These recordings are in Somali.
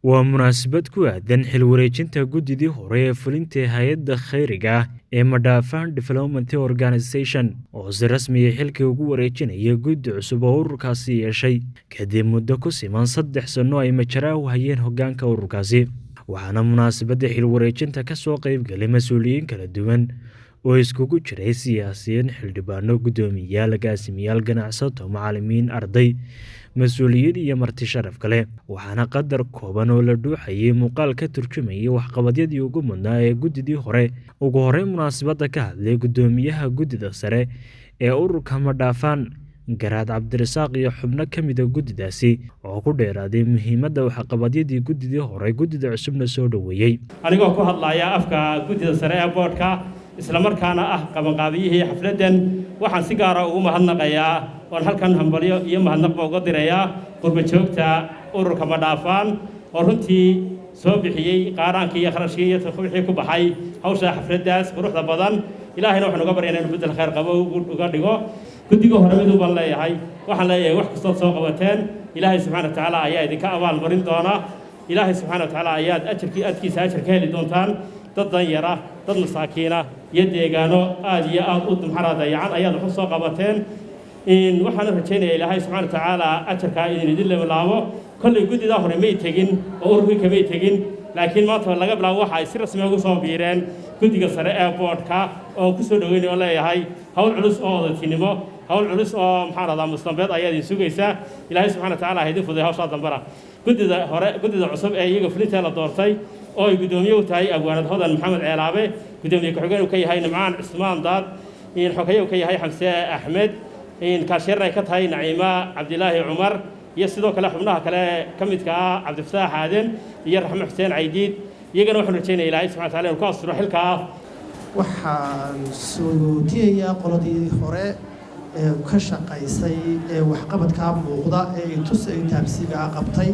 waa munaasabad ku aadan xil wareejinta guddidii hore ee fulinta hay'adda khayriga ah ee Madafaan Development Organisation oo si rasmi ah xilkii ugu wareejinaya guddi cusub oo ururkaasi yeeshay kadib muddo ku siman 3 sano ay majara u hayeen hoggaanka ururkaasi. waxaana munaasabadda xil wareejinta ka soo qayb galay mas'uuliyiin kala duwan oo iskugu jiray siyaasiyiin, xildhibaano, guddoomiyayaal, agaasimayaal, ganacsato, macallimiin, arday, mas'uuliyiin iyo marti sharaf kale. waxaana qadar kooban oo la dhuuxayay muuqaal ka turjumayay waxqabadyadii ugu mudnaa ee guddidii hore. ugu horreyn munaasabadda ka hadlay guddoomiyaha guddida sare ee ururka Madafaan, Garaad Cabdirasaaq, iyo xubno ka mid ah guddidaasi oo ku dheeraaday muhiimadda waxqabadyadii guddidii hore guddida cusubna soo dhoweeyey. anigoo ku hadlaya afka guddida sare ee boodhka isla markaana ah qabanqaabiyihii xafladdan, waxaan si gaar ah ugu mahadnaqayaa oon halkan hambalyo iyo mahadnaqba uga dirayaa qurba-joogta ururka Madafaan oo runtii soo bixiyey qaaraankii iyo kharashkii iyo wixii ku baxay hawsha xafladdaas quruxda badan. ilaahayna waxaan uga baryaynaa inuu beddel khayr qabo uga dhigo. guddiga hore mid baan leeyahay, waxaan leeyahay wax kastoo soo qabateen ilaahay subxaana wa tacaala ayaa idinka abaal marin doona. ilaahay subxaana wa tacaala ayaad aadkiisa ajar ka heli doontaan. dad danyara, dad masaakiina iyo deegaano aad iyo aad u dayacan ayaad wax u soo qabateen. waxaan rajaynayaa ilaahay subxaana wa tacaala ajarkaa idin laabo. kollay guddidaa hore may tegin oo ururkii kamay tegin, laakiin maanta laga bilaabo waxa ay si rasmi ugu soo biireen guddiga sare ee boodhka oo ku soo dhaweynaya oo leeyahay hawl culus oo odatinimo, hawl culus oo maxaan radaa mustambeed ayaa idin sugaysaa. ilaahay subxaana wa tacaala ha idin fuday hawshaa dambana. guddida cusub ee iyaga fulinta la doortay oo ay guddoomiye u tahay abwaanad hodan maxamed ceelaabe, guddoomiye ku-xigeen uu ka yahay nimcaan cismaan daad, xogeeye uu ka yahay xamse axmed, kaasheerna ay ka tahay naciima cabdilaahi cumar, iyo sidoo kale xubnaha kale ka midka ah cabdifataax aaden iyo raxmo xuseen caydiid. iyagana waxaan rajaynaya ilaahay subxana wa taala inuu ka asturo xilkaa. waxaan sootiyayaa qoladii hore ee ka shaqaysay ee waxqabadkaa muuqda ee ay taabsiga qabtay.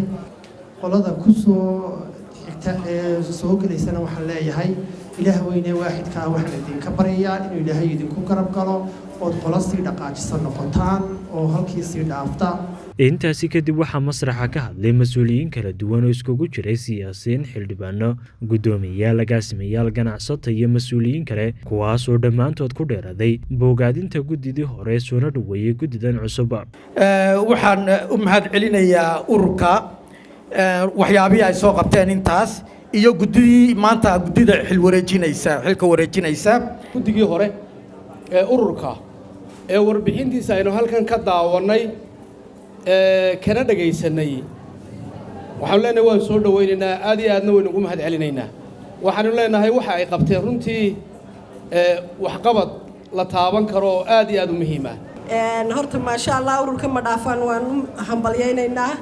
qolada ku soo xigta ee soo gelaysana waxaan leeyahay ilaah weyne waaxidkaa waxaan idinka baryayaa inuu ilaahay idinku garab galo ood qola sii dhaqaajisan noqotaan oo halkii sii dhaafta. intaasi kadib waxaa masraxa ka hadlay mas'uuliyiin kala duwan oo iskugu jiray siyaasiyiin, xildhibaano, guddoomiyayaal, agaasimayaal, ganacsato iyo mas'uuliyiin kale, kuwaas oo dhammaantood ku dheeraaday bogaadinta guddidii hore soona dhoweeyey guddidan cusub. waxaan u mahad celinayaa ururka waxyaabihii ay soo qabteen intaas iyo guddidii maanta guddida xilka wareejinaysa. guddigii hore ee ururka ee warbixintiisa aynu halkan ka daawanay kana dhagaysanay, waxaanu leenahay waan soo dhawaynaynaa, aad iyo aadna waynu ugu mahad celinaynaa. waxaanu leenahay waxa ay qabteen runtii waxqabad la taaban karo oo aad iyo aad u muhiim ah. horta maasha allah ururka Madafaan waan hambalyaynaynaa.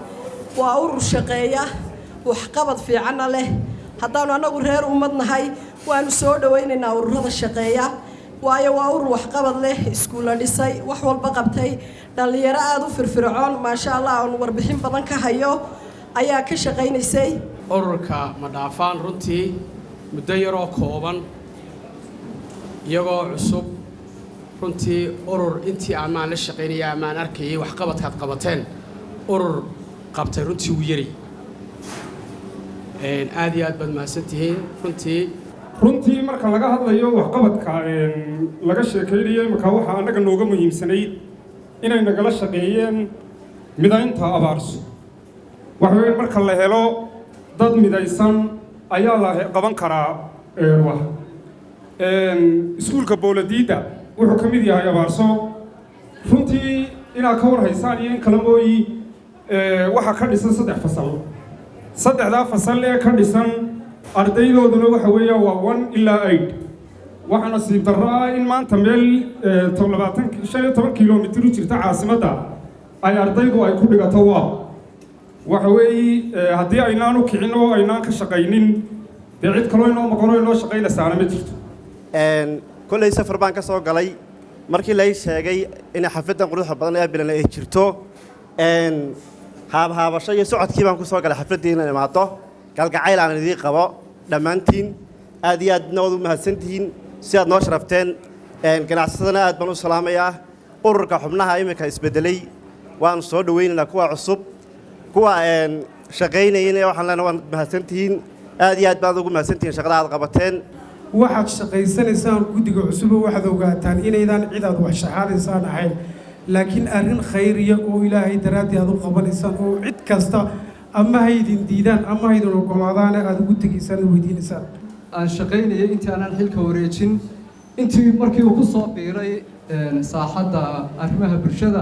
waa urur shaqeeya, waxqabad fiicanna leh. haddaanu anagu reer ummad nahay waanu soo dhawaynaynaa ururada shaqeeya, waayo waa urur waxqabad leh, iskuulla dhisay, wax walba qabtay, dhallinyaro aad u firfircoon maasha allah aan warbixin badan ka hayo ayaa ka shaqaynaysay. ururka Madafaan runtii muddo yaroo kooban iyagoo cusub, runtii urur intii amaan la shaqaynaya amaan arkayay waxqabadkaad qabateen urur qabtay runtii ugu yari. aad iyo aad baad mahadsantihiin. runtii marka laga hadlayo waxqabadka laga sheekaynayo imika waxaa annaga nooga muhiimsanayd inay nagala shaqeeyeen midaynta abaarso. waxa weeye marka la helo dad midaysan ayaa la qaban karaa wax. iskuulka booladiida wuxuu ka mid yahay abaarso. runtii inaad ka war haysaan iyo in kala mooyi waxaa ka dhisan 3 fasal. 3daa fasal ee ka dhisan ardaydooduna waxa weeye waa 1 ilaa 8. waxaa nasiib darro ah in maanta meel 15 kiiloomitir u jirta caasimadda ay ardaydu ay ku dhigato waxa weeye haddii aynaan u kicin oo aynaan ka shaqaynin dee cid kaloo inoo maqano inoo shaqaynaysaana ma jirto. kolley safar baan ka soo galay markii lay sheegay in xafladdan quruxda badan ee bilan ay jirto. haabhaabasho iyo socodkii baan ku soo galay xafladdii inaan imaado. galgacayl aan idii qabo dhammaantiin. aad iyo aadna waad u mahadsantihiin si aad noo sharafteen. ganacsadana aad baan u salaamayaa. ururka xubnaha iminka isbedelay waan soo dhawaynaynaa kuwa cusub, kuwa shaqaynayeen waxaan leenahay waan mahadsantihiin aad iyo aad baad ugu mahadsantihiin shaqada aad qabateen waxaad shaqaysanaysaan guddiga cusub waxaad ogaataan inaydaan cid aad wax shaxaadaysaan ahayn laakiin arrin khayriya oo ilaahay daraaddii aad u qabanaysaan oo cid kasta ama haydin diidaan ama haydin oggolaadaana aad ugu tegaysaan oo weydiinaysaan aan shaqaynayay intii aanan xilka wareejin intii markii uu ku soo biiray saaxadda arrimaha bulshada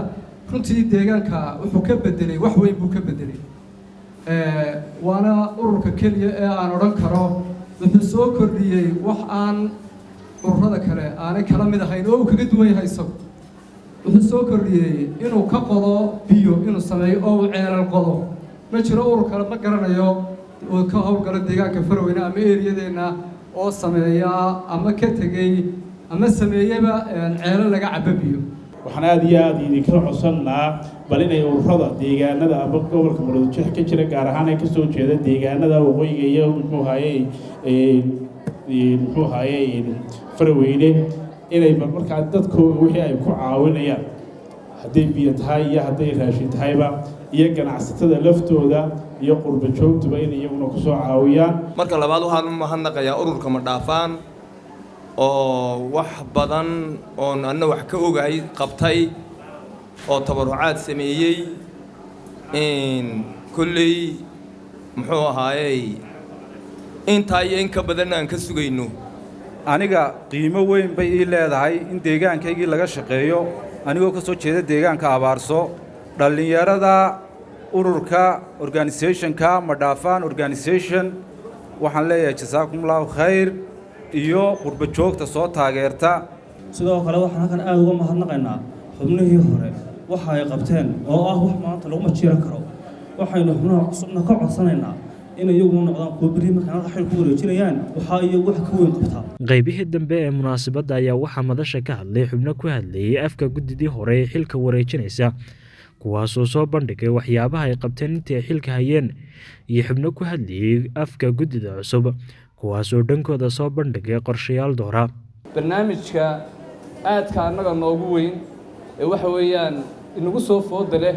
runtii deegaanka wuxuu ka bedelay wax weyn buu ka bedelay waana ururka keliya ee aan odhan karo wuxuu soo kordhiyey wax aan ururada kale aanay kala mid ahayn oo uu kaga duwan yahay isagu wuxuu soo kordhiyey inuu ka qodo biyo inuu sameeyo oo uu ceelal qodo ma jiro urur kale ma garanayo oo ka howlgala deegaanka Faraweyne ama eeriyadeenna oo sameeya ama ka tegey ama sameeyaba ceelal laga cabo biyo waxaan aad iyo aad idinka codsannaa bal inay ururada deegaanada ama gobolka Maroodijeex ka jira gaar ahaan ay ka soo jeeda deegaanada waqooyiga iyo muxuu haayay Faraweyne inay markaa dadkooda wixii ay ku caawinayaan hadday biyo tahay iyo hadday raashin tahayba iyo ganacsatada laftooda iyo qurba joogtuba in iyaguna ku soo caawiyaan marka labaad waxaan u mahadnaqayaa ururka Madhaafaan oo wax badan oo anna wax ka ogahay qabtay oo tabarucaad sameeyay kulley muxuu ahaayay inta iyo in ka badan aan ka sugayno aniga qiimo weyn bay ii leedahay in deegaankaygii laga shaqeeyo anigoo ka soo jeeda deegaanka Abaarso dhalinyarada ururka organizationka Madhaafaan organization waxaan leeyahay jazaakumullahu khayr iyo qurba joogta soo taageerta sidoo kale waxaan halkan aad uga mahadnaqaynaa xubnihii hore waxa ay qabteen oo ah wax maanta lagu majiiran karo waxaynu xubnaha cusubna ka codsanaynaa in iyagu noqdaan kuwa bari markaan xil ku wareejinayaan waxa iyagu wax ka weyn qabtaa qaybihii dambe ee munaasabadda ayaa waxaa madasha ka hadlay xubno ku hadlayay afka guddidii hore ee xilka wareejinaysa kuwaasoo soo bandhigay waxyaabaha ay qabteen intii ay xilka hayeen iyo xubno ku hadlayay afka guddida cusub kuwaasoo dhankooda soo bandhigay qorshayaal doora barnaamijka aadka annaga noogu weyn ee waxa weeyaan inagu soo fooda leh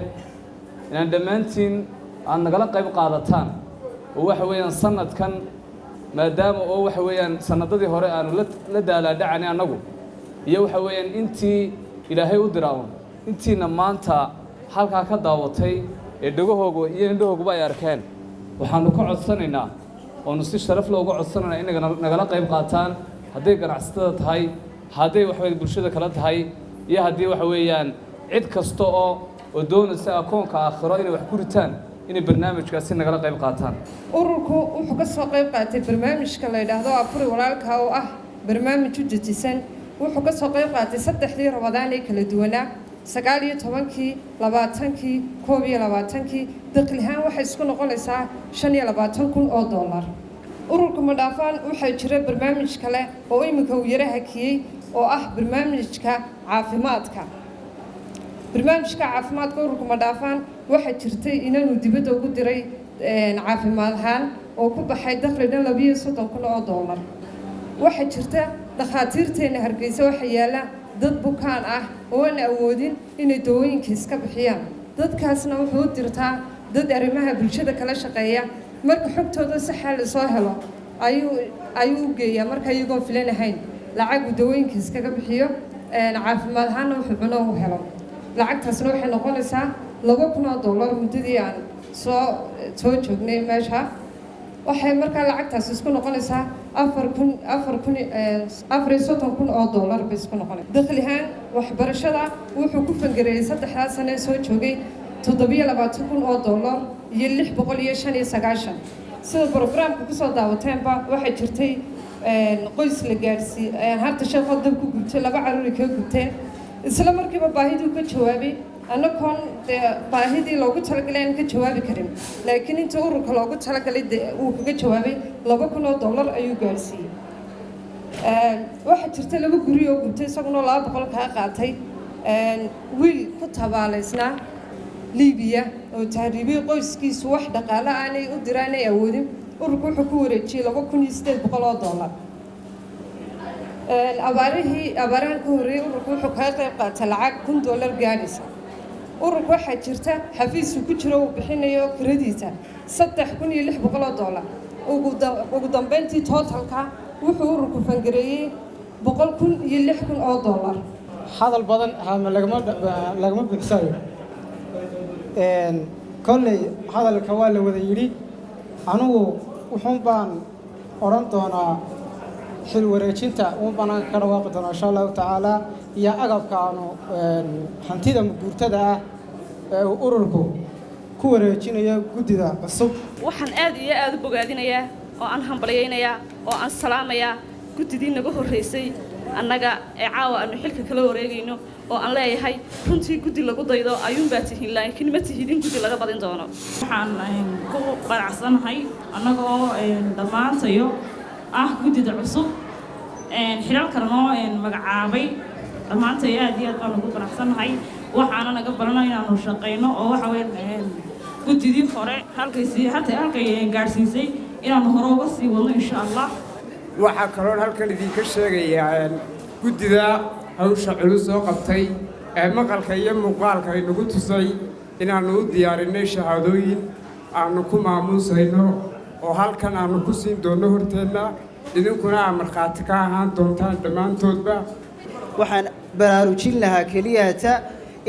inaan dhammaantiin aad nagala qayb qaadataan oo waxa weeyaan sanadkan maadaama oo waxa weeyaan sanadadii hore aanu la daalaadhacanay annagu iyo waxa weeyaan intii ilaahay u diraawan intiina maanta halkaa ka daawatay ee dhagahooga iyo indhahooguba ay arkeen waxaanu ka codsanaynaa oonu si sharaf leh uga codsanaynaa inay nagala qayb qaataan hadday ganacsatada tahay hadday waxa weeyaan bulshada kala tahay iyo haddii waxa weeyaan cid kasta oo doonaysa akoonka aakhiro inay wax ku ritaan inay barnaamijkaasi nagala qayb qaataan ururku wuxuu ka soo qayb qaatay barnaamijka la yidhaahdo Afuri Walaalka oo ah barnaamij u dejisan wuxuu ka soo qayb qaatay 3 Ramadaan ee kala duwanaa 19kii 20kii 21kii dakhlihaan waxay isku noqonaysaa $25,000 ururka Madhaafaan waxaa jira barnaamij kale oo imika uu yara hakiyay oo ah barnaamijka caafimaadka barnaamijka caafimaadka ururka Madhaafaan waxaa jirtay inaanu dibadda ugu diray caafimaad ahaan oo ku baxay dakhli dhan $32,000 waxaa jirta dhakhaatiirteena Hargeysa waxa yaala dad bukaan ah oo aan awoodin inay dawooyinka iska bixiyaan dadkaasna wuxuu dirtaa dad arrimaha bulshada kala shaqeeya marka xogtooda si xal soo helo ayuu geeyaa marka iyagoo filanahayn lacag dawooyinka iskaga bixiyo caafimaad ahaanna wuxuu cuno u helo lacagtaasna waxay noqonaysaa $2,000 muddadii aan soo joognay meesha waxay markaa lacagtaas isku noqonaysaa $34,000 bay isku noqonaysaa dakhlihaan waxbarashada wuxuu ku fangareeyay 3 sano soo joogay $27,000 iyo $695 sida programka ku soo daawateenba waxay jirtay qoys la gaarsiiyay harta shaqo dab ku gubtay 2 caruur ka gubteen isla markiiba baahidii ka jawaabay anakoon baahidii loogu talagalay aan ka jawaabi karin laakiin inta ururka loogu talagalay uu kaga jawaabay $2,000 ayuu gaarsiiyay waxa jirta 2 guri oo gubtay isaguna $200 ka qaatay wiil ku tabaaleysna Liibiya oo tahriibay qoyskiisu wax dhaqaale aanay u diraanay awoodin ururku wuxuu ku wareejiyay $2,800 abaarahan ka horreeyay ururku wuxuu ka qayb qaatay lacag $1,000 gaaraysa ururka waxaa jirta xafiisku ku jiro uu bixinayo kiradiisa $3,600 ugu dambeyntii tootalka wuxuu ururku fangareeyey $106,000 hadal badan lagama buuxsayo kolley hadalka waa la wada yidhi anugu wuxuun baan odhan doonaa xil wareejinta uun bannaan ka dhawaaqi doonaa insha allahu tacaala iyo agabkaanu hantida guurtada ah ee uu ururku ku wareejinayo guddida cusub waxaan aad iyo aad u bogaadinayaa oo aan hambalyaynayaa oo aan salaamayaa guddidii naga horreysay annaga ee caawa aanu xilka kala wareegayno oo aan leeyahay runtii guddi lagu daydo ayuunbaa tihiin laakiin ma tihidin guddi laga badin doono waxaan ku qanacsanahay annagoo dhammaantayo ah guddida cusub xilalkana noo magacaabay dhammaantay aad iyo aad baan ugu qanacsanahay waxaana naga barana inaanu shaqayno oo waxa weyn guddidii hore halkay gaadhsiisay inaanu hore uga sii wadno insha allah waxaa kaloon halkan idinka sheegayaa guddida hawsha culus soo qabtay ee maqalka iyo muuqaalka inagu tusay inaannu u diyaarinay shahaadooyin aanu ku maamuusayno oo halkan aanu ku siin doonno horteenna idinkuna aa markhaati ka ahaan doontaan dhammaantoodba waxaan baraarujin lahaa keliyata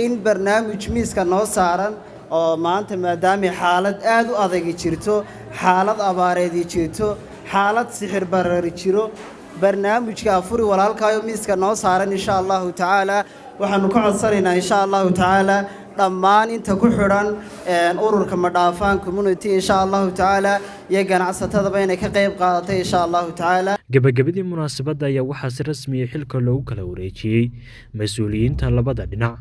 in barnaamij miiska noo saaran oo maanta maadaamay xaalad aad u adagi jirto xaalad abaareedi jirto xaalad sixir barari jiro barnaamijka afuri walaalkaayo miiska noo saaran insha allahu tacaala waxaanu ka codsanaynaa insha allahu tacaala dhammaan inta ku xidhan ururka Madhaafaan community insha allahu tacaala iyo ganacsatadaba inay ka qayb qaadatay insha allahu tacaala gabagabadii munaasabadda ayaa waxaa si rasmi ah xilka loogu kala wareejiyey mas'uuliyiinta labada dhinac